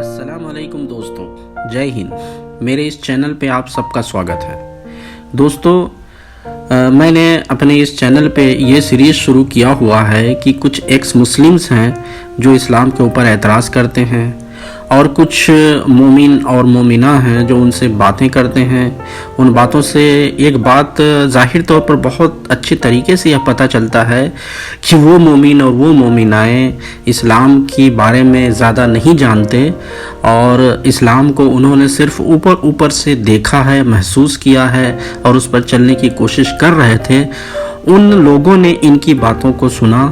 अस्सलाम वालेकुम दोस्तों, जय हिंद। मेरे इस चैनल पे आप सबका स्वागत है। दोस्तों, मैंने अपने इस चैनल पे ये सीरीज़ शुरू किया हुआ है कि कुछ एक्स मुस्लिम्स हैं जो इस्लाम के ऊपर एतराज़ करते हैं और कुछ मोमिन और मोमिना हैं जो उनसे बातें करते हैं। उन बातों से एक बात ज़ाहिर तौर पर बहुत अच्छी तरीके से यह पता चलता है कि वो मोमिन और वो मोमिनाएं इस्लाम के बारे में ज़्यादा नहीं जानते और इस्लाम को उन्होंने सिर्फ ऊपर ऊपर से देखा है, महसूस किया है और उस पर चलने की कोशिश कर रहे थे। उन लोगों ने इनकी बातों को सुना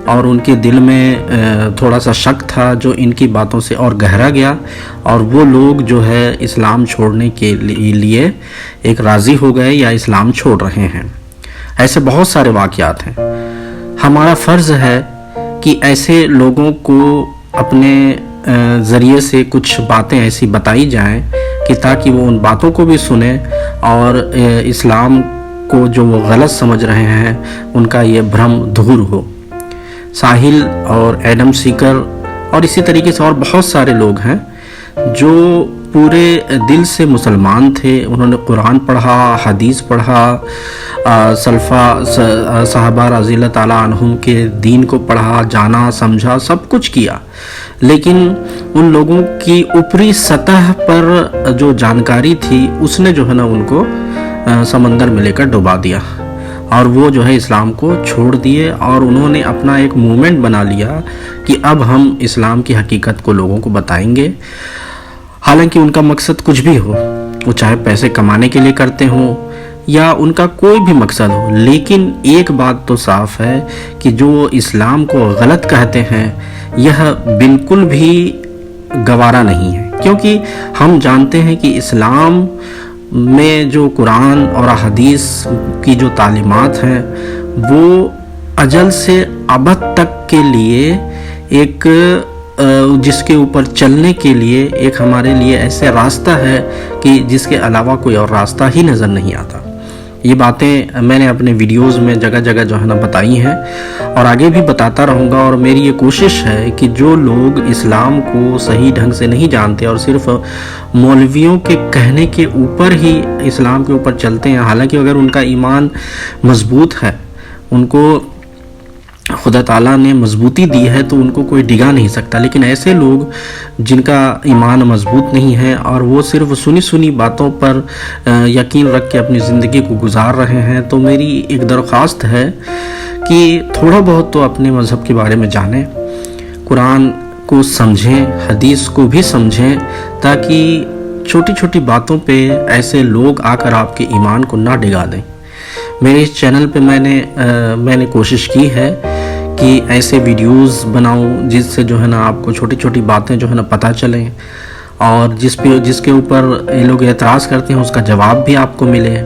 और उनके दिल में थोड़ा सा शक था जो इनकी बातों से और गहरा गया, और वो लोग जो है इस्लाम छोड़ने के लिए एक राज़ी हो गए या इस्लाम छोड़ रहे हैं। ऐसे बहुत सारे वाक़यात हैं। हमारा फ़र्ज़ है कि ऐसे लोगों को अपने ज़रिए से कुछ बातें ऐसी बताई जाएं कि ताकि वो उन बातों को भी सुने और इस्लाम को जो वो गलत समझ रहे हैं उनका ये भ्रम दूर हो। साहिल और एडम सीकर और इसी तरीके से और बहुत सारे लोग हैं जो पूरे दिल से मुसलमान थे। उन्होंने कुरान पढ़ा, हदीस पढ़ा, सहाबा रज़ी अल्लाह ताला अन्हुम के दीन को पढ़ा, जाना, समझा, सब कुछ किया, लेकिन उन लोगों की ऊपरी सतह पर जो जानकारी थी उसने जो है ना उनको समंदर में लेकर डुबा दिया और वो जो है इस्लाम को छोड़ दिए और उन्होंने अपना एक मूवमेंट बना लिया कि अब हम इस्लाम की हकीकत को लोगों को बताएंगे। हालांकि उनका मकसद कुछ भी हो, वो चाहे पैसे कमाने के लिए करते हों या उनका कोई भी मकसद हो, लेकिन एक बात तो साफ है कि जो इस्लाम को गलत कहते हैं यह बिल्कुल भी गवारा नहीं है, क्योंकि हम जानते हैं कि इस्लाम में जो कुरान और हदीस की जो तालीमात हैं वो अजल से अबद तक के लिए एक जिसके ऊपर चलने के लिए एक हमारे लिए ऐसे रास्ता है कि जिसके अलावा कोई और रास्ता ही नज़र नहीं आता। ये बातें मैंने अपने वीडियोस में जगह जगह जो है ना बताई हैं और आगे भी बताता रहूँगा। और मेरी ये कोशिश है कि जो लोग इस्लाम को सही ढंग से नहीं जानते और सिर्फ मौलवियों के कहने के ऊपर ही इस्लाम के ऊपर चलते हैं, हालांकि अगर उनका ईमान मजबूत है, उनको खुदा ताला ने मजबूती दी है तो उनको कोई डिगा नहीं सकता, लेकिन ऐसे लोग जिनका ईमान मजबूत नहीं है और वो सिर्फ सुनी सुनी बातों पर यकीन रख के अपनी ज़िंदगी को गुजार रहे हैं, तो मेरी एक दरख्वास्त है कि थोड़ा बहुत तो अपने मज़हब के बारे में जानें, कुरान को समझें, हदीस को भी समझें, ताकि छोटी छोटी बातों पे ऐसे लोग आकर आपके ईमान को ना डिगा दें। मेरे इस चैनल पे मैंने कोशिश की है कि ऐसे वीडियोस बनाऊं जिससे जो है ना आपको छोटी छोटी बातें जो है ना पता चलें और जिसके ऊपर ये लोग एतराज़ करते हैं उसका जवाब भी आपको मिले।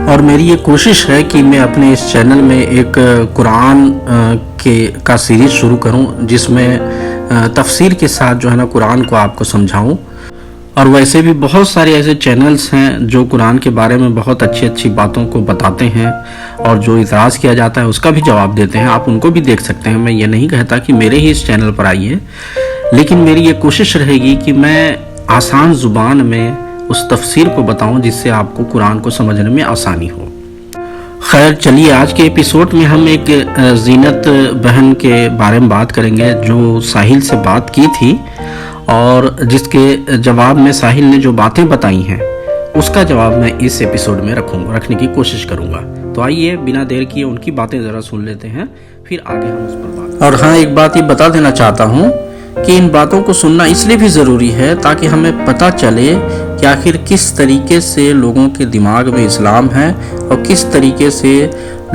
और मेरी ये कोशिश है कि मैं अपने इस चैनल में एक कुरान का सीरीज़ शुरू करूं जिसमें तफसीर के साथ जो है ना कुरान को आपको समझाऊं। और वैसे भी बहुत सारे ऐसे चैनल्स हैं जो कुरान के बारे में बहुत अच्छी अच्छी बातों को बताते हैं और जो इतराज़ किया जाता है उसका भी जवाब देते हैं, आप उनको भी देख सकते हैं। मैं ये नहीं कहता कि मेरे ही इस चैनल पर आइए, लेकिन मेरी ये कोशिश रहेगी कि मैं आसान ज़ुबान में उस तफसीर को बताऊं जिससे आपको कुरान को समझने में आसानी हो। खैर, चलिए आज के एपिसोड में हम एक जीनत बहन के बारे में बात करेंगे जो साहिल से बात की थी और जिसके जवाब में साहिल ने जो बातें बताई हैं उसका जवाब मैं इस एपिसोड में रखने की कोशिश करूंगा। तो आइए बिना देर किए उनकी बातें ज़रा सुन लेते हैं, फिर आगे हम उस पर बात। और हाँ, एक बात ये बता देना चाहता हूँ कि इन बातों को सुनना इसलिए भी ज़रूरी है ताकि हमें पता चले कि आखिर किस तरीके से लोगों के दिमाग में इस्लाम है और किस तरीके से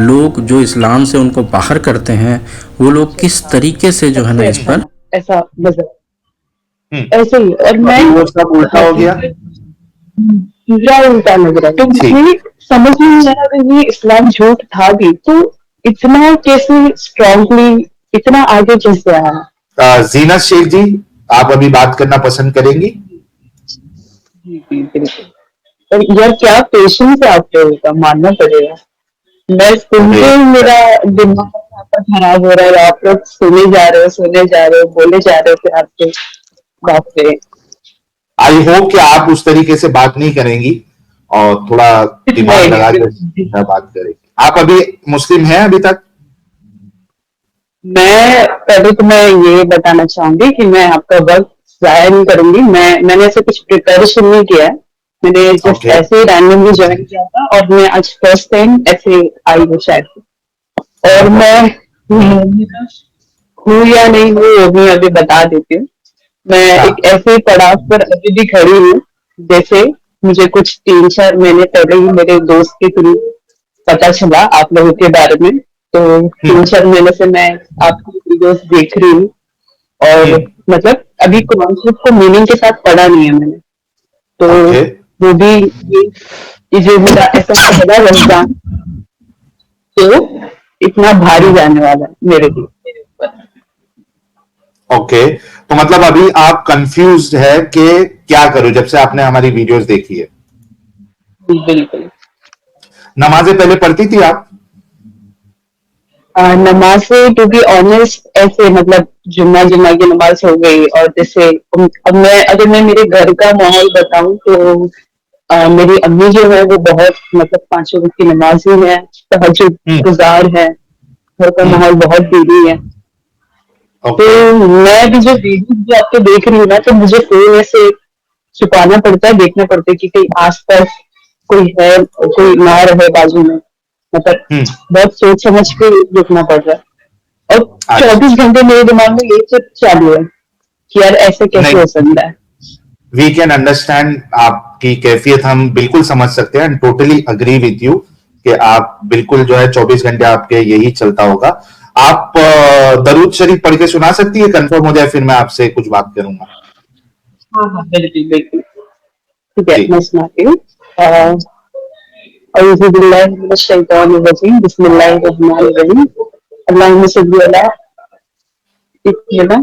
लोग जो इस्लाम से उनको बाहर करते हैं वो लोग किस तरीके से जो है ना इस पर ऐसा ऐसे ही। और मैं वो सब उल्टा हो गया, क्या उल्टा लग रहा है तो मुझे समझ में नहीं आ रहा कि ये इस्लाम झूठ था भी तो इतना कैसे स्ट्रांगली इतना आगे कैसे आया। जीनत शेख जी, आप अभी बात करना पसंद करेंगी? बिल्कुल। और यार क्या पेशेंस है आप लोगों का, मानना पड़ेगा। मैं सुनते ही मेरा दिमाग खराब हो रहा है, आप लोग सुने जा रहे हो, बोले जा रहे थे आपके। बात करें। आई होप कि आप उस तरीके से बात नहीं करेंगी और थोड़ा दिमाग लगा नहीं, कर बात करेंगी। आप अभी मुस्लिम हैं अभी तक? मैं पहले तो मैं ये बताना चाहूंगी कि मैं आपका वक्त जाया नहीं करूंगी। मैंने ऐसे कुछ प्रिपरेशन नहीं किया है। मैंने जस्ट ओके ऐसे ही रैंडमली ज्वाइन किया था और मैं आज फर्स्ट टाइम ऐसे आई हूँ शायद। और मैं हूँ या नहीं हूँ वो भी अभी बता देती हूँ। मैं हाँ। एक ऐसे पड़ाव पर अभी भी खड़ी हूँ जैसे मुझे कुछ 3-4 महीने पहले ही मेरे दोस्त के थ्रू पता चला आप लोगों के बारे में। तो 3-4 महीने से मैं आपकी वीडियोस देख रही हूँ और मतलब अभी कुरान शरीफ को मीनिंग के साथ पढ़ा नहीं है मैंने। तो ओके वो भी ये जो मेरा ऐसा पहला रमजान तो इतना भारी जाने वाला है मेरे लिए मेरे ऊपर। ओके, तो मतलब अभी आप कंफ्यूज है कि क्या करूं जब से आपने हमारी वीडियोस देखी है। बिल्कुल। नमाजें पहले पढ़ती थी आप? नमाज से टू बी ऑनेस्ट ऐसे मतलब जुम्मा जुम्मा की नमाज हो गई और जैसे अब मैं अगर मैं मेरे घर का माहौल बताऊं तो मेरी अम्मी जो है वो बहुत मतलब 5 वक्त की नमाजी है, तहज्जुद गुजार है, घर का माहौल बहुत दीदी है। तो ओके मैं भी जो वीडियो जो आपको देख रही हूँ ना तो मुझे फोन ऐसे छुपाना पड़ता है, देखना पड़ता है कि कहीं आस पास कोई है, कोई ना रहे बाजू में। मतलब बहुत सोच समझ के रुकना पड़ रहा है। और अच्छा 24 घंटे मेरे दिमाग में ये सब चालू है कि यार ऐसे कैसे नहीं, हो सकता है। वी कैन अंडरस्टैंड आपकी कैफियत, हम बिल्कुल समझ सकते हैं and totally agree with you कि आप बिल्कुल जो है 24 घंटे आपके यही चलता होगा। आप दरूद शरीफ पढ़ के सुना सकती है, कंफर्म हो जाए फिर मैं आपसे कुछ बात करूंगा। हाँ हाँ बिल्कुल बिल्कुल। ठीक है जी मैं सुनाती हूँ। औज़ु बिल्लाहि मिनश शैतानिर रजीम, बिस्मिल्लाहिर रहमानिर रहीम। अल्लाहुम्मा सल्लि अला इत्तिना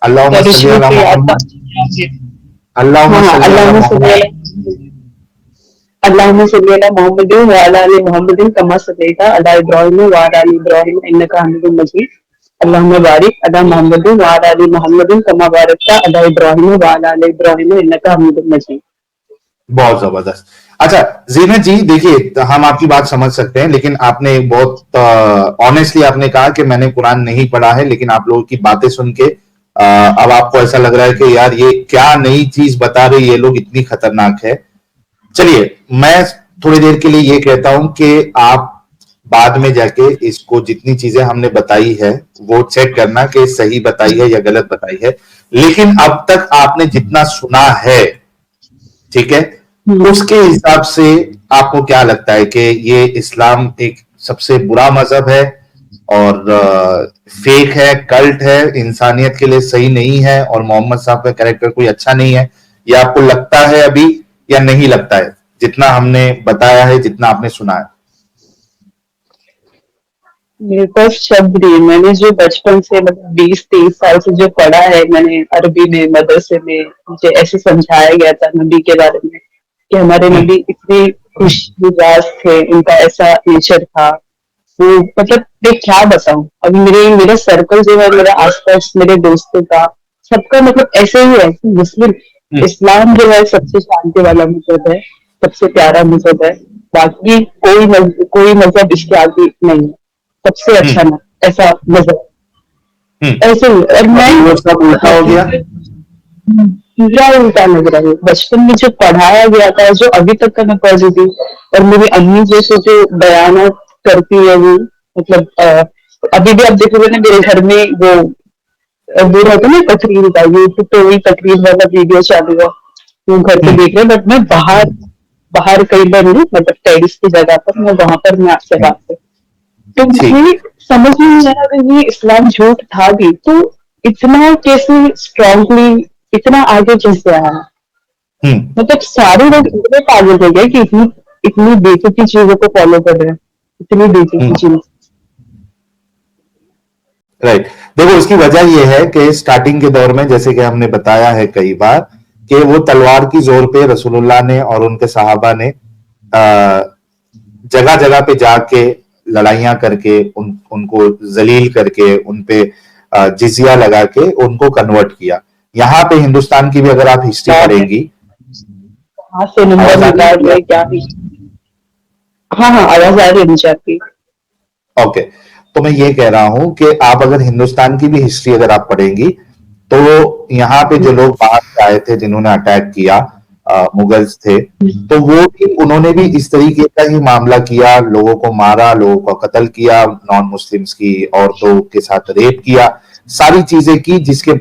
अल्लाहुम्मा सल्ली शुरू अला से याद था। मोहम्मद, अल्लाहुम्मा हाँ सल्ली अला अल्लाहुम्मा सल्लि मोहम्मद। अला अल्लाहुम्मा सल्लि अला मुहम्मदिन व अला आलि मुहम्मदिन कमा सल्लैता अला इब्राहीम व अला आलि इब्राहीम इन्नका हमीदुम मजीद। अल्लाहुम्मा बारिक अला मुहम्मदिन व अला आलि मुहम्मदिन कमा बारकता अला इब्राहीम व अला आलि इब्राहीम इन्नका हमीदुम मजीद। बहुत जबरदस्त। अच्छा जीनत जी, देखिए हम आपकी बात समझ सकते हैं, लेकिन आपने बहुत ऑनेस्टली आपने कहा कि मैंने कुरान नहीं पढ़ा है, लेकिन आप लोगों की बातें सुन के अब आपको ऐसा लग रहा है कि यार ये क्या नई चीज बता रहे, ये लोग इतनी खतरनाक है। चलिए मैं थोड़ी देर के लिए ये कहता हूं कि आप बाद में जाके इसको जितनी चीजें हमने बताई है वो चेक करना कि सही बताई है या गलत बताई है, लेकिन अब तक आपने जितना सुना है, ठीक है, उसके हिसाब से आपको क्या लगता है कि ये इस्लाम एक सबसे बुरा मजहब है और फेक है, कल्ट है, इंसानियत के लिए सही नहीं है और मोहम्मद साहब का कैरेक्टर कोई अच्छा नहीं है, या आपको लगता है अभी या नहीं लगता है जितना हमने बताया है, जितना आपने सुना है? मेरे पास शब्द नहीं है। मैंने जो बचपन से मतलब 20-23 साल से जो पढ़ा है मैंने अरबी में मदरसे में, मुझे ऐसे समझाया गया था नबी के बारे में कि हमारे नबी इतने खुश मिजाज थे, उनका ऐसा नेचर था। वो मतलब मैं क्या बताऊं, अभी मेरा सर्कल जो है मेरे आसपास मेरे दोस्तों का सबका मतलब ऐसे ही है कि मुस्लिम इस्लाम जो है सबसे शांति वाला मजहब है, सबसे प्यारा मजहब है। बाकी कोई मजहब इसके आगे नहीं है, सबसे अच्छा ना ऐसा मजहब ऐसे ही। और मैं वो सब उल्टा हो गया। पूरा उल्टा लग रहा है। बचपन में जो पढ़ाया गया था, जो अभी तक का मैं पढ़ रही थी, और मेरी अम्मी जैसे जो बयान करती है वो मतलब अभी भी आप देखोगे ना मेरे घर में वो रहता है ना तकरीर का, यूट्यूब पे वही तकरीर वाला वीडियो चालू है, वो घर पे देख रहे हैं। बट मैं बाहर बाहर कई बार नहीं मतलब टेरिस की जगह पर मैं वहां पर मैं आपसे बात करूँ तो मुझे समझ में नहीं आ रहा अगर ये इस्लाम झूठ था भी तो इतना कैसे स्ट्रांगली इतना आगे कैसे आया। मतलब सारे लोग इतने पागल हो गए कि इतनी इतनी बेतुकी चीजों को फॉलो कर रहे हैं, इतनी बेतुकी चीज। राइट, देखो इसकी वजह यह है कि स्टार्टिंग के दौर में जैसे कि हमने बताया है कई बार कि वो तलवार की जोर पे रसूलुल्लाह ने और उनके सहाबा ने जगह जगह पे जाके लड़ाइयां करके उनको जलील करके उन पे जिजिया लगा के उनको कन्वर्ट किया। यहाँ पे हिंदुस्तान की भी अगर आप हिस्ट्री पढ़ेंगी, कहाँ से नंबर आवाज आ रही निकाल रहे क्या ही। हाँ हाँ, आवाज आ रही है मुझे आपकी। ओके, तो मैं ये कह रहा हूं कि आप अगर हिंदुस्तान की भी हिस्ट्री अगर आप पढ़ेंगी, तो यहाँ पे जो लोग बाहर से आए थे जिन्होंने अटैक किया, मुगल्स थे, तो वो भी उन्होंने भी इस तरीके का ही मामला किया, लोगों को मारा, लोगों को कत्ल किया, नॉन मुस्लिम्स की औरतों के साथ रेप किया, सारी चीजें की, जिसके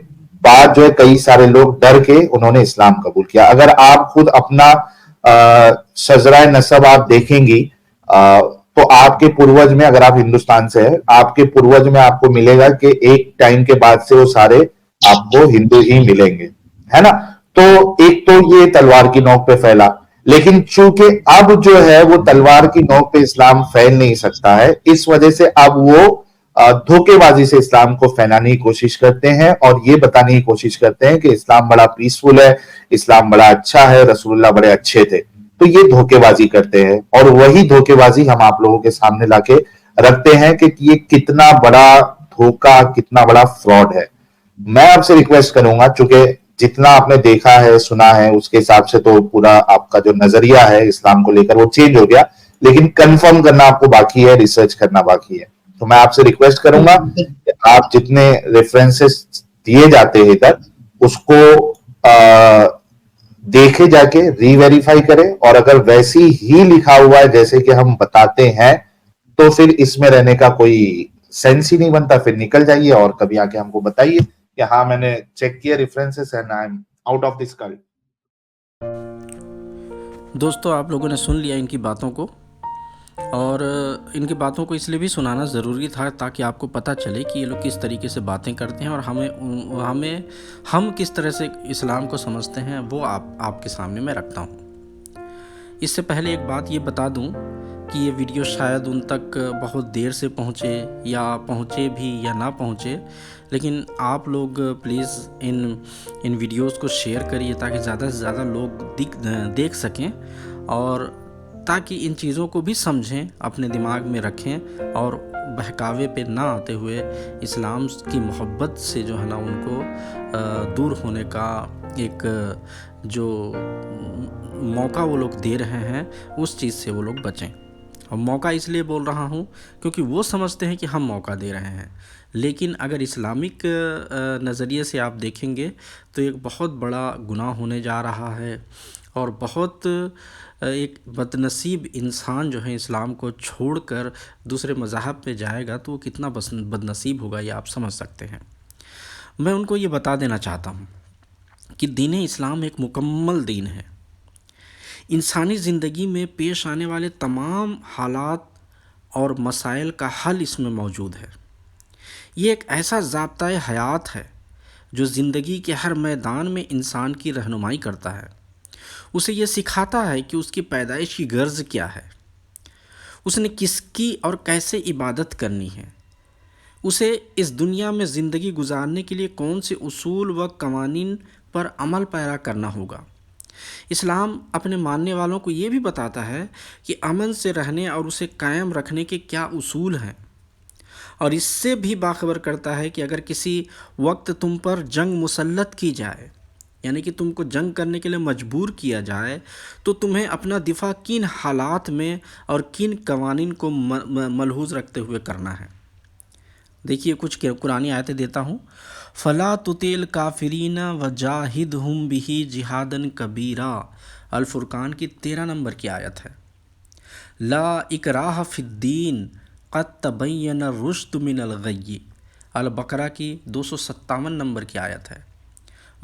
बाद जो है कई सारे लोग डर के उन्होंने इस्लाम कबूल किया। अगर आप खुद अपना शजराए नसब आप देखेंगी, तो आपके पूर्वज में, अगर आप हिंदुस्तान से हैं, आपके पूर्वज में आपको मिलेगा कि एक टाइम के बाद से वो सारे आपको हिंदू ही मिलेंगे, है ना। तो एक तो ये तलवार की नोक पे फैला, लेकिन चूंकि अब जो है वो तलवार की नोक पे इस्लाम फैल नहीं सकता है, इस वजह से अब वो धोखेबाजी से इस्लाम को फैलाने की कोशिश करते हैं और ये बताने की कोशिश करते हैं कि इस्लाम बड़ा पीसफुल है, इस्लाम बड़ा अच्छा है, रसूलुल्लाह बड़े अच्छे थे। तो ये धोखेबाजी करते हैं और वही धोखेबाजी हम आप लोगों के सामने लाके रखते हैं कि ये कितना बड़ा धोखा, कितना बड़ा फ्रॉड है। मैं आपसे रिक्वेस्ट करूंगा, चूंकि जितना आपने देखा है, सुना है, उसके हिसाब से तो पूरा आपका जो नजरिया है इस्लाम को लेकर वो चेंज हो गया, लेकिन कंफर्म करना आपको बाकी है, रिसर्च करना बाकी है। तो मैं आपसे रिक्वेस्ट करूंगा कि आप जितने रेफरेंसेस दिए जाते हैं इधर, उसको देखे जाके रीवेरीफाई करें, और अगर वैसी ही लिखा हुआ है जैसे कि हम बताते हैं, तो फिर इसमें रहने का कोई सेंस ही नहीं बनता, फिर निकल जाइए और कभी आके हमको बताइए कि हाँ मैंने चेक किया references and I am out of this cult. दोस्तों, आप लोगों ने सुन लिया इनकी बातों को, और इनकी बातों को इसलिए भी सुनाना ज़रूरी था ताकि आपको पता चले कि ये लोग किस तरीके से बातें करते हैं और हम किस तरह से इस्लाम को समझते हैं, वो आपके सामने मैं रखता हूँ। इससे पहले एक बात ये बता दूँ कि ये वीडियो शायद उन तक बहुत देर से पहुँचे, या पहुँचे भी या ना पहुँचे, लेकिन आप लोग प्लीज़ इन वीडियोस को शेयर करिए ताकि ज़्यादा से ज़्यादा लोग देख सकें, और ताकि इन चीज़ों को भी समझें, अपने दिमाग में रखें, और बहकावे पे ना आते हुए इस्लाम की मोहब्बत से जो है ना उनको दूर होने का एक जो मौका वो लोग दे रहे हैं, उस चीज़ से वो लोग बचें। और मौका इसलिए बोल रहा हूँ क्योंकि वो समझते हैं कि हम मौका दे रहे हैं, लेकिन अगर इस्लामिक नज़रिए से आप देखेंगे तो एक बहुत बड़ा गुनाह होने जा रहा है, और बहुत एक बदनसीब इंसान जो है इस्लाम को छोड़कर दूसरे मज़हब पे जाएगा तो वो कितना बदनसीब होगा, ये आप समझ सकते हैं। मैं उनको ये बता देना चाहता हूँ कि दीन इस्लाम एक मुकम्मल दीन है। इंसानी ज़िंदगी में पेश आने वाले तमाम हालात और मसाइल का हल इसमें मौजूद है। ये एक ऐसा ज़ाब्ता-ए हयात है जो ज़िंदगी के हर मैदान में इंसान की रहनुमाई करता है। उसे ये सिखाता है कि उसकी पैदाइश की गर्ज क्या है, उसने किसकी और कैसे इबादत करनी है, उसे इस दुनिया में ज़िंदगी गुजारने के लिए कौन से उसूल व कवानीन पर अमल पैरा करना होगा। इस्लाम अपने मानने वालों को ये भी बताता है कि अमन से रहने और उसे कायम रखने के क्या उसूल हैं, और इससे भी बाखबर करता है कि अगर किसी वक्त तुम पर जंग मुसल्लत की जाए, यानी कि तुमको जंग करने के लिए मजबूर किया जाए, तो तुम्हें अपना दिफा किन हालात में और किन कवानीन को मलहूज़ रखते हुए करना है। देखिए कुछ कुरानी आयतें देता हूँ। फ़ला तुतिल काफिरीन व जाहिदहुम बिही जिहादन कबीरा, अल फुरकान की 13 नंबर की आयत है। ला इकराह फिद्दीन क़द तबय्यन रुश्द मिनल गय्य, अल बकरा की 257 नंबर की आयत है।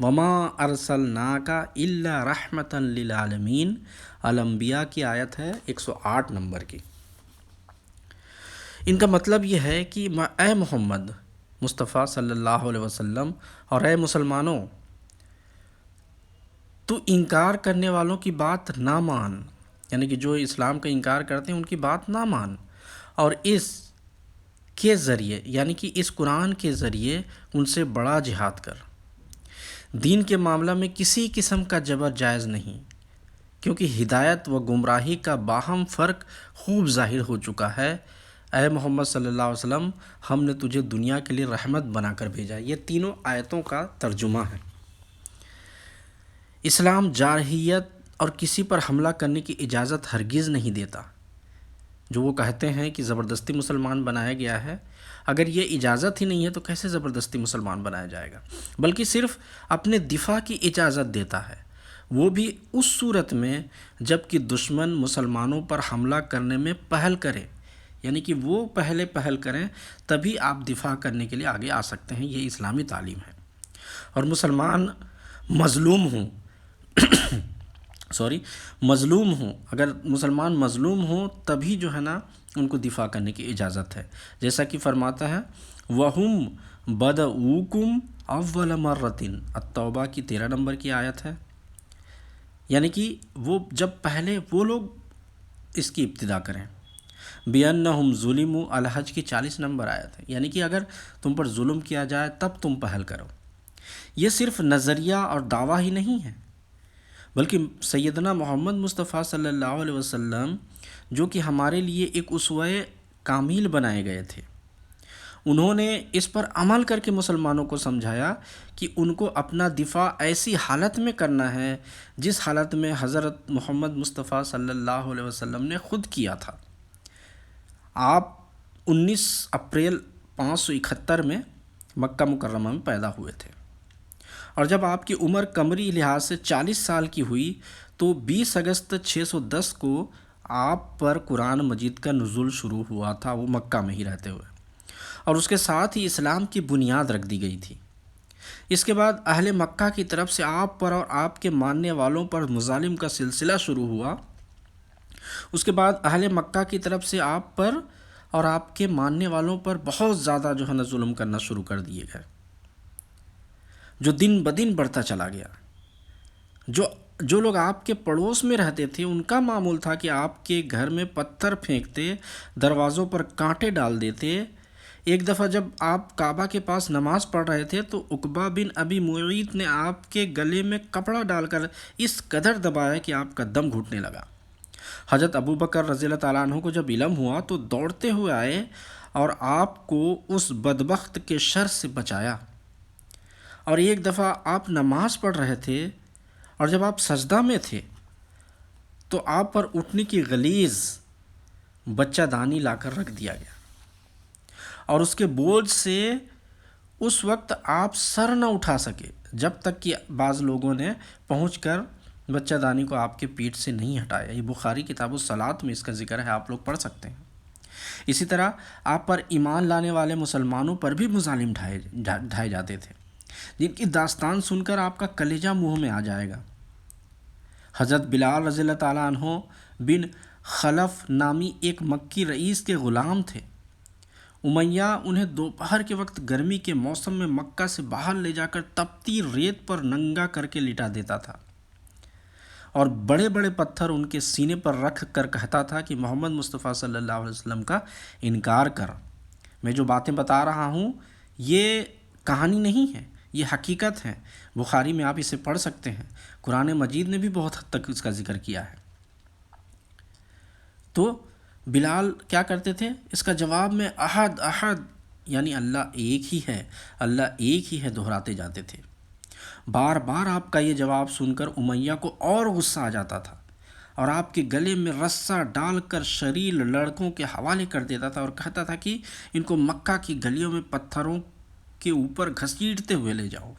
वमा अरसलनाका इल्ला रहमतन लिल आलमीन, अल अंबिया की आयत है 108 नंबर की। इनका मतलब ये है कि ए मोहम्मद मुस्तफ़ा सल्लल्लाहु अलैहि वसल्लम और ए मुसलमानों, तू इनकार करने वालों की बात ना मान, यानी कि जो इस्लाम का इनकार करते हैं उनकी बात ना मान, और इस के ज़रिए यानी कि इस कुरान के ज़रिए उनसे बड़ा जिहाद कर। दीन के मामला में किसी किस्म का जबर जायज़ नहीं, क्योंकि हिदायत व गुमराही का बाहम फ़र्क खूब ज़ाहिर हो चुका है। اے محمد صلی اللہ علیہ وسلم ہم نے تجھے دنیا کے لیے رحمت بنا کر بھیجا. یہ تینوں آیتوں کا ترجمہ ہے. اسلام جارحیت اور کسی پر حملہ کرنے کی اجازت ہرگز نہیں دیتا. جو وہ کہتے ہیں کہ زبردستی مسلمان بنایا گیا ہے، اگر یہ اجازت ہی نہیں ہے تو کیسے زبردستی مسلمان بنایا جائے گا؟ بلکہ صرف اپنے دفاع کی اجازت دیتا ہے، وہ بھی اس صورت میں جب کہ دشمن مسلمانوں پر حملہ کرنے میں پہل کرے، یعنی کہ وہ پہل کریں تبھی آپ دفاع کرنے کے لیے آگے آ سکتے ہیں. یہ اسلامی تعلیم ہے. اور مسلمان مظلوم ہوں مظلوم ہوں، اگر مسلمان مظلوم ہوں تبھی جو ہے نا ان کو دفاع کرنے کی اجازت ہے. جیسا کہ فرماتا ہے وَهُمْ بَدَؤُوكُمْ أَوَّلَ مَرَّةٍ، التوبہ کی 13 نمبر کی آیت ہے. یعنی کہ وہ جب پہلے وہ لوگ اس کی ابتدا کریں. بِأَنَّهُمْ ظُلِمُوا، الحج کی 40 نمبر آیت ہے. یعنی کہ اگر تم پر ظلم کیا جائے تب تم پہل کرو. یہ صرف نظریہ اور دعویٰ ہی نہیں ہے، بلکہ سیدنا محمد مصطفیٰ صلی اللہ علیہ وسلم جو کہ ہمارے لیے ایک اسوہ کامل بنائے گئے تھے، انہوں نے اس پر عمل کر کے مسلمانوں کو سمجھایا کہ ان کو اپنا دفاع ایسی حالت میں کرنا ہے جس حالت میں حضرت محمد مصطفیٰ صلی اللہ علیہ وسلم نے خود کیا تھا. آپ 19 اپریل 571 میں مکہ مکرمہ میں پیدا ہوئے تھے، اور جب آپ کی عمر قمری لحاظ سے 40 سال کی ہوئی تو 20 اگست 610 کو آپ پر قرآن مجید کا نزول شروع ہوا تھا، وہ مکہ میں ہی رہتے ہوئے، اور اس کے ساتھ ہی اسلام کی بنیاد رکھ دی گئی تھی. اس کے بعد اہل مکہ کی طرف سے آپ پر اور آپ کے ماننے والوں پر مظالم کا سلسلہ شروع ہوا. اس کے بعد اہل مکہ کی طرف سے آپ پر اور آپ کے ماننے والوں پر بہت زیادہ جو ہے نا ظلم کرنا شروع کر دیے گئے، جو دن بدن بڑھتا چلا گیا. جو لوگ آپ کے پڑوس میں رہتے تھے ان کا معمول تھا کہ آپ کے گھر میں پتھر پھینکتے، دروازوں پر کانٹے ڈال دیتے. ایک دفعہ جب آپ کعبہ کے پاس نماز پڑھ رہے تھے تو عقبہ بن ابی معیط نے آپ کے گلے میں کپڑا ڈال کر اس قدر دبایا کہ آپ کا دم گھٹنے لگا. حضرت ابو بکر رضی اللہ تعالیٰ عنہ کو جب علم ہوا تو دوڑتے ہوئے آئے اور آپ کو اس بدبخت کے شر سے بچایا. اور ایک دفعہ آپ نماز پڑھ رہے تھے اور جب آپ سجدہ میں تھے تو آپ پر اٹھنے کی غلیظ بچہ دانی لا کر رکھ دیا گیا، اور اس کے بوجھ سے اس وقت آپ سر نہ اٹھا سکے جب تک کہ بعض لوگوں نے پہنچ کر بچہ دانی کو آپ کے پیٹ سے نہیں ہٹایا. یہ بخاری کتاب الصلاۃ میں اس کا ذکر ہے، آپ لوگ پڑھ سکتے ہیں. اسی طرح آپ پر ایمان لانے والے مسلمانوں پر بھی مظالم ڈھائے جاتے تھے، جن کی داستان سن کر آپ کا کلیجہ منہ میں آ جائے گا. حضرت بلال رضی اللہ تعالیٰ عنہ بن خلف نامی ایک مکی رئیس کے غلام تھے. امیہ انہیں دوپہر کے وقت گرمی کے موسم میں مکہ سے باہر لے جا کر تپتی ریت پر ننگا کر کے لٹا دیتا تھا، اور بڑے بڑے پتھر ان کے سینے پر رکھ کر کہتا تھا کہ محمد مصطفیٰ صلی اللہ علیہ وسلم کا انکار کر. میں جو باتیں بتا رہا ہوں یہ کہانی نہیں ہے، یہ حقیقت ہے. بخاری میں آپ اسے پڑھ سکتے ہیں، قرآن مجید نے بھی بہت حد تک اس کا ذکر کیا ہے. تو بلال کیا کرتے تھے؟ اس کا جواب میں احد احد یعنی اللہ ایک ہی ہے، اللہ ایک ہی ہے دہراتے جاتے تھے. بار بار آپ کا یہ جواب سن کر امیہ کو اور غصہ آ جاتا تھا، اور آپ کے گلے میں رسہ ڈال کر شریل لڑکوں کے حوالے کر دیتا تھا، اور کہتا تھا کہ ان کو مکہ کی گلیوں میں پتھروں کے اوپر گھسیٹتے ہوئے لے جاؤ،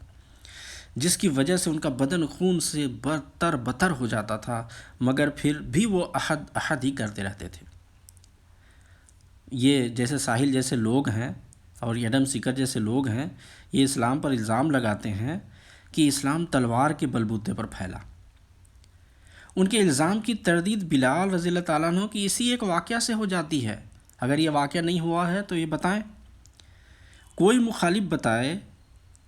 جس کی وجہ سے ان کا بدن خون سے بتر ہو جاتا تھا، مگر پھر بھی وہ احد احد ہی کرتے رہتے تھے. یہ جیسے ساحل جیسے لوگ ہیں اور یڈم سیکر جیسے لوگ ہیں، یہ اسلام پر الزام لگاتے ہیں کہ اسلام تلوار کے بلبوتے پر پھیلا. ان کے الزام کی تردید بلال رضی اللہ تعالیٰ عنہ کی اسی ایک واقعہ سے ہو جاتی ہے. اگر یہ واقعہ نہیں ہوا ہے تو یہ بتائیں، کوئی مخالف بتائے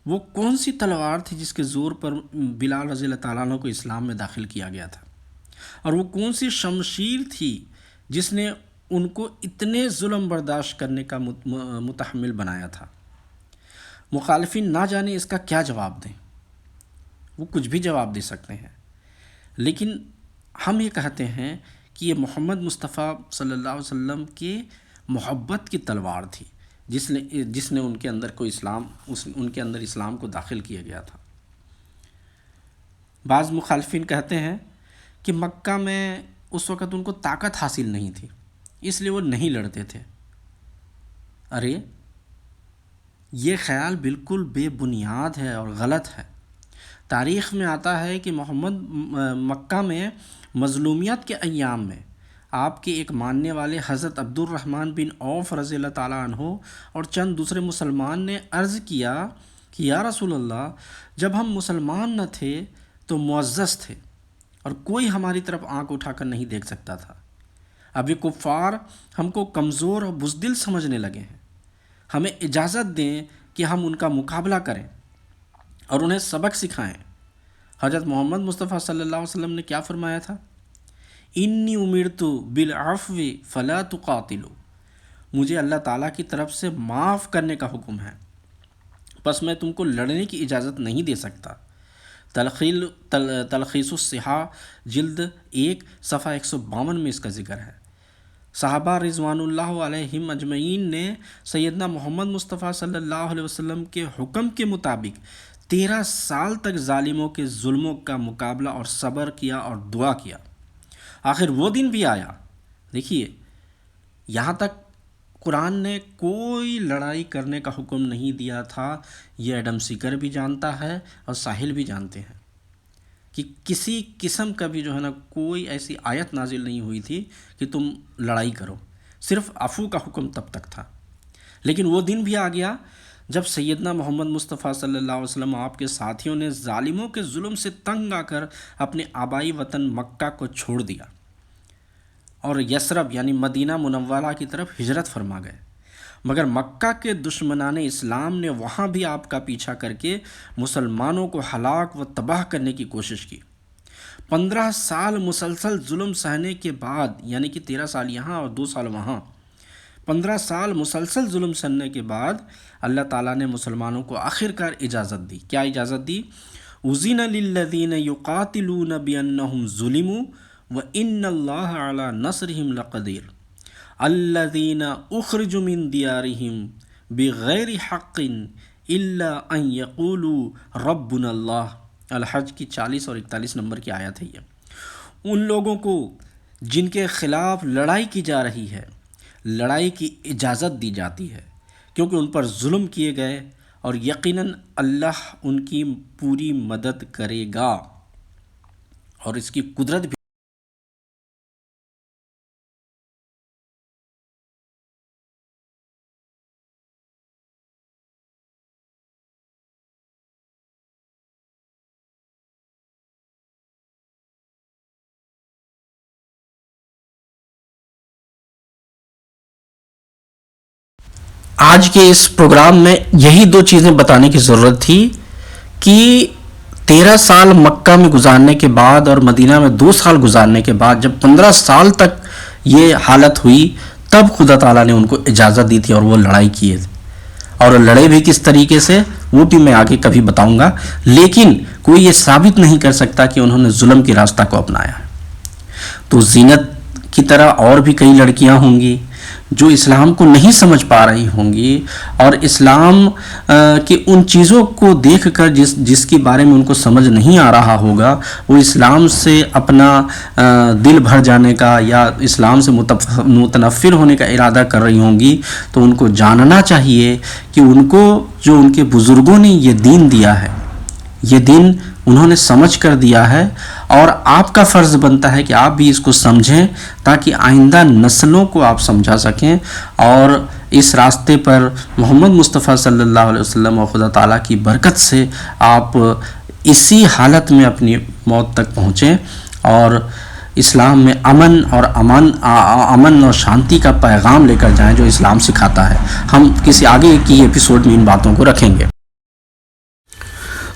وہ کون سی تلوار تھی جس کے زور پر بلال رضی اللہ تعالیٰ عنہ کو اسلام میں داخل کیا گیا تھا، اور وہ کون سی شمشیر تھی جس نے ان کو اتنے ظلم برداشت کرنے کا متحمل بنایا تھا. مخالفین نہ جانے اس کا کیا جواب دیں، وہ کچھ بھی جواب دے سکتے ہیں، لیکن ہم یہ کہتے ہیں کہ یہ محمد مصطفیٰ صلی اللہ علیہ وسلم کے محبت کی تلوار تھی جس نے ان کے اندر ان کے اندر اسلام کو داخل کیا گیا تھا۔ بعض مخالفین کہتے ہیں کہ مکہ میں اس وقت ان کو طاقت حاصل نہیں تھی، اس لیے وہ نہیں لڑتے تھے۔ ارے یہ خیال بالکل بے بنیاد ہے اور غلط ہے۔ تاریخ میں آتا ہے کہ مکہ میں مظلومیت کے ایام میں آپ کے ایک ماننے والے حضرت عبد الرحمن بن عوف رضی اللہ تعالیٰ عنہ اور چند دوسرے مسلمان نے عرض کیا کہ یا رسول اللہ، جب ہم مسلمان نہ تھے تو معزز تھے اور کوئی ہماری طرف آنکھ اٹھا کر نہیں دیکھ سکتا تھا۔ اب یہ کفار ہم کو کمزور اور بزدل سمجھنے لگے ہیں، ہمیں اجازت دیں کہ ہم ان کا مقابلہ کریں اور انہیں سبق سکھائیں۔ حضرت محمد مصطفیٰ صلی اللہ علیہ وسلم نے کیا فرمایا تھا؟ انی امرت بالعفو فلا تقاتلوا، مجھے اللہ تعالیٰ کی طرف سے معاف کرنے کا حکم ہے، بس میں تم کو لڑنے کی اجازت نہیں دے سکتا۔ تلخیص الصحاح جلد 1 صفحہ 152 میں اس کا ذکر ہے۔ صحابہ رضوان اللہ علیہم اجمعین نے سیدنا محمد مصطفیٰ صلی اللہ علیہ وسلم کے حکم کے مطابق 13 سال تک ظالموں کے ظلموں کا مقابلہ اور صبر کیا اور دعا کیا۔ آخر وہ دن بھی آیا۔ دیکھیے، یہاں تک قرآن نے کوئی لڑائی کرنے کا حکم نہیں دیا تھا، یہ ایڈم سیکر بھی جانتا ہے اور ساحل بھی جانتے ہیں کہ کسی قسم کا بھی جو ہے نا کوئی ایسی آیت نازل نہیں ہوئی تھی کہ تم لڑائی کرو، صرف عفو کا حکم تب تک تھا۔ لیکن وہ دن بھی آ گیا جب سیدنا محمد مصطفیٰ صلی اللہ علیہ وسلم آپ کے ساتھیوں نے ظالموں کے ظلم سے تنگ آ کر اپنے آبائی وطن مکہ کو چھوڑ دیا اور یثرب یعنی مدینہ منورہ کی طرف ہجرت فرما گئے، مگر مکہ کے دشمنان اسلام نے وہاں بھی آپ کا پیچھا کر کے مسلمانوں کو ہلاک و تباہ کرنے کی کوشش کی۔ 15 سال مسلسل ظلم سہنے کے بعد، یعنی کہ 13 سال یہاں اور 2 سال وہاں، 15 سال مسلسل ظلم سہنے کے بعد اللہ تعالیٰ نے مسلمانوں کو آخرکار اجازت دی۔ کیا اجازت دی؟ اذن للذین یقاتلون بانہم ظلموا وان اللہ علی نصرہم لقدیر الذین اخرجوا من دیارہم بغیر حق الا ان یقولوا ربنا اللہ۔ الحج کی 40 اور 41 نمبر کی آیت ہے یہ۔ ان لوگوں کو جن کے خلاف لڑائی کی جا رہی ہے، لڑائی کی اجازت دی جاتی ہے کیونکہ ان پر ظلم کیے گئے، اور یقیناً اللہ ان کی پوری مدد کرے گا اور اس کی قدرت بھی۔ آج کے اس پروگرام میں یہی 2 چیزیں بتانے کی ضرورت تھی کہ 13 سال مکہ میں گزارنے کے بعد اور مدینہ میں 2 سال گزارنے کے بعد جب 15 سال تک یہ حالت ہوئی، تب خدا تعالیٰ نے ان کو اجازت دی تھی اور وہ لڑائی کیے تھے، اور لڑے بھی کس طریقے سے وہ بھی میں آگے کبھی بتاؤں گا۔ لیکن کوئی یہ ثابت نہیں کر سکتا کہ انہوں نے ظلم کے راستہ کو اپنایا ہے۔ تو زینت کی طرح اور بھی کئی لڑکیاں ہوں گی جو اسلام کو نہیں سمجھ پا رہی ہوں گی، اور اسلام کی ان چیزوں کو دیکھ کر جس کے بارے میں ان کو سمجھ نہیں آ رہا ہوگا، وہ اسلام سے اپنا دل بھر جانے کا یا اسلام سے متنفر ہونے کا ارادہ کر رہی ہوں گی۔ تو ان کو جاننا چاہیے کہ ان کو جو ان کے بزرگوں نے یہ دین دیا ہے، یہ دین انہوں نے سمجھ کر دیا ہے، اور آپ کا فرض بنتا ہے کہ آپ بھی اس کو سمجھیں تاکہ آئندہ نسلوں کو آپ سمجھا سکیں، اور اس راستے پر محمد مصطفیٰ صلی اللہ علیہ وسلم اور خدا تعالیٰ کی برکت سے آپ اسی حالت میں اپنی موت تک پہنچیں اور اسلام میں امن اور شانتی کا پیغام لے کر جائیں جو اسلام سکھاتا ہے۔ ہم کسی آگے کی ایپیسوڈ میں ان باتوں کو رکھیں گے۔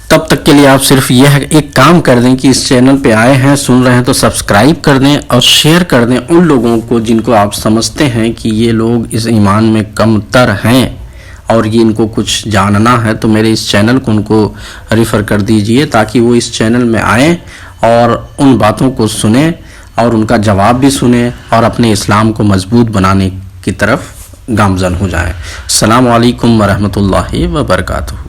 تب تک کے لیے آپ صرف یہ ایک کام کر دیں کہ اس چینل پہ آئے ہیں، سن رہے ہیں تو سبسکرائب کر دیں اور شیئر کر دیں ان لوگوں کو جن کو آپ سمجھتے ہیں کہ یہ لوگ اس ایمان میں کم تر ہیں اور یہ ان کو کچھ جاننا ہے، تو میرے اس چینل کو ان کو ریفر کر دیجئے تاکہ وہ اس چینل میں آئیں اور ان باتوں کو سنیں اور ان کا جواب بھی سنیں اور اپنے اسلام کو مضبوط بنانے کی طرف गामजन हो जाएं। अस्सलाम वालेकुम वरहमतुल्लाहि वबरकातुहू।